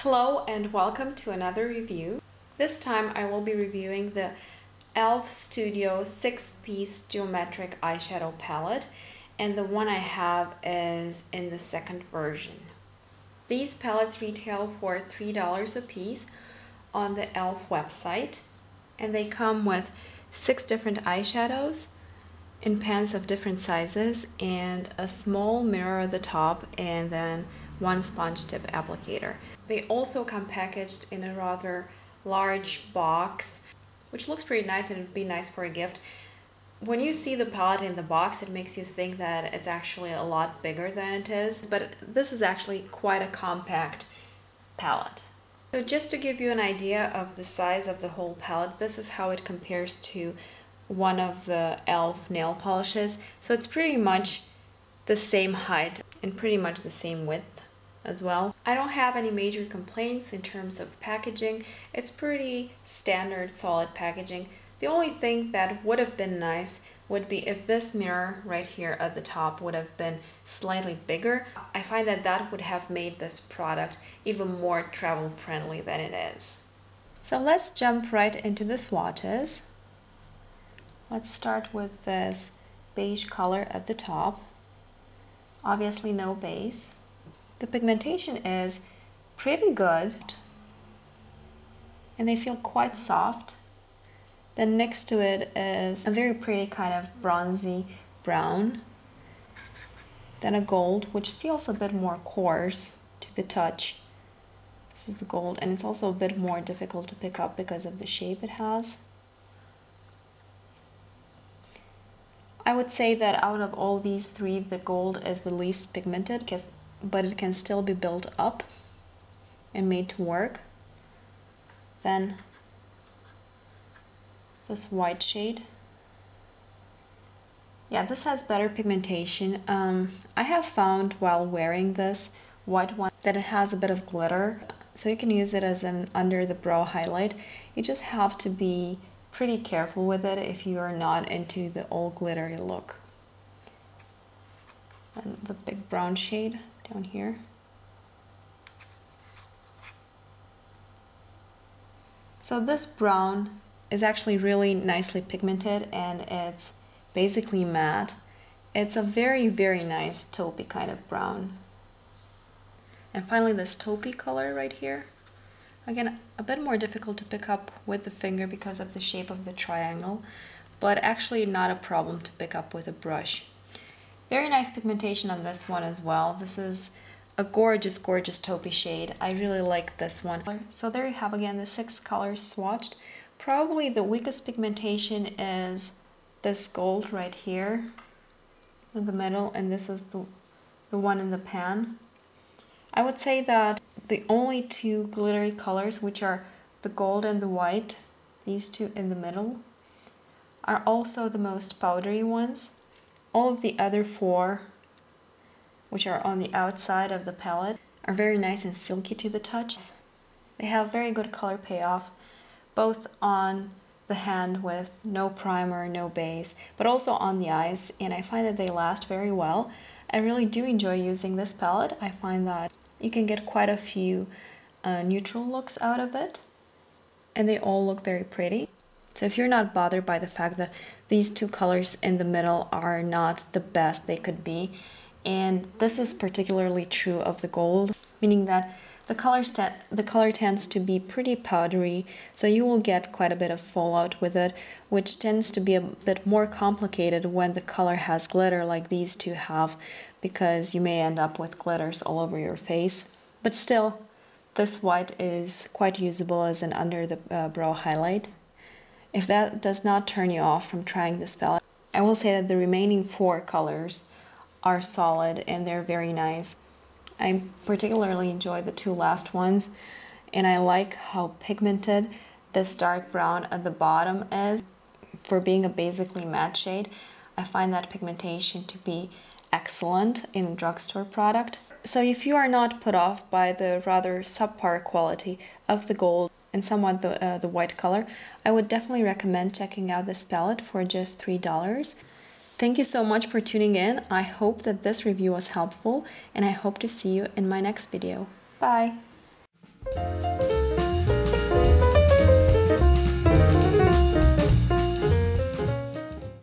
Hello and welcome to another review. This time I will be reviewing the e.l.f. Studio 6-piece Geometric Eyeshadow Palette, and the one I have is in the second version. These palettes retail for $3 a piece on the e.l.f. website, and they come with 6 different eyeshadows in pans of different sizes and a small mirror at the top, and then one sponge tip applicator. They also come packaged in a rather large box, which looks pretty nice and would be nice for a gift. When you see the palette in the box, it makes you think that it's actually a lot bigger than it is, but this is actually quite a compact palette. So just to give you an idea of the size of the whole palette, this is how it compares to one of the e.l.f. nail polishes. So it's pretty much the same height and pretty much the same width as well. I don't have any major complaints in terms of packaging. It's pretty standard, solid packaging. The only thing that would have been nice would be if this mirror right here at the top would have been slightly bigger. I find that that would have made this product even more travel friendly than it is. So let's jump right into the swatches. Let's start with this beige color at the top. Obviously no base. The pigmentation is pretty good and they feel quite soft. Then next to it is a very pretty kind of bronzy brown. Then a gold, which feels a bit more coarse to the touch. This is the gold, and it's also a bit more difficult to pick up because of the shape it has. I would say that out of all these three, the gold is the least pigmented, but it can still be built up and made to work. Then this white shade. Yeah, this has better pigmentation. I have found while wearing this white one that it has a bit of glitter, so you can use it as an under the brow highlight. You just have to be pretty careful with it if you are not into the all glittery look. And the big brown shade down here. So this brown is actually really nicely pigmented and it's basically matte. It's a very, very nice taupey kind of brown. And finally this taupey color right here. Again, a bit more difficult to pick up with the finger because of the shape of the triangle, but actually not a problem to pick up with a brush. Very nice pigmentation on this one as well. This is a gorgeous, gorgeous taupey shade. I really like this one. So there you have again the 6 colors swatched. Probably the weakest pigmentation is this gold right here in the middle, and this is the one in the pan. I would say that the only 2 glittery colors, which are the gold and the white, these 2 in the middle, are also the most powdery ones. All of the other 4, which are on the outside of the palette, are very nice and silky to the touch. They have very good color payoff, both on the hand with no primer, no base, but also on the eyes, and I find that they last very well. I really do enjoy using this palette. I find that you can get quite a few neutral looks out of it, and they all look very pretty. So if you're not bothered by the fact that these 2 colors in the middle are not the best they could be, and this is particularly true of the gold, meaning that the color tends to be pretty powdery, so you will get quite a bit of fallout with it, which tends to be a bit more complicated when the color has glitter like these 2 have, because you may end up with glitters all over your face. But still, this white is quite usable as an under the brow highlight. If that does not turn you off from trying this palette, I will say that the remaining 4 colors are solid and they're very nice. I particularly enjoy the 2 last ones, and I like how pigmented this dark brown at the bottom is. For being a basically matte shade, I find that pigmentation to be excellent in a drugstore product. So if you are not put off by the rather subpar quality of the gold and somewhat the white color, I would definitely recommend checking out this palette for just $3. Thank you so much for tuning in. I hope that this review was helpful, and I hope to see you in my next video. Bye!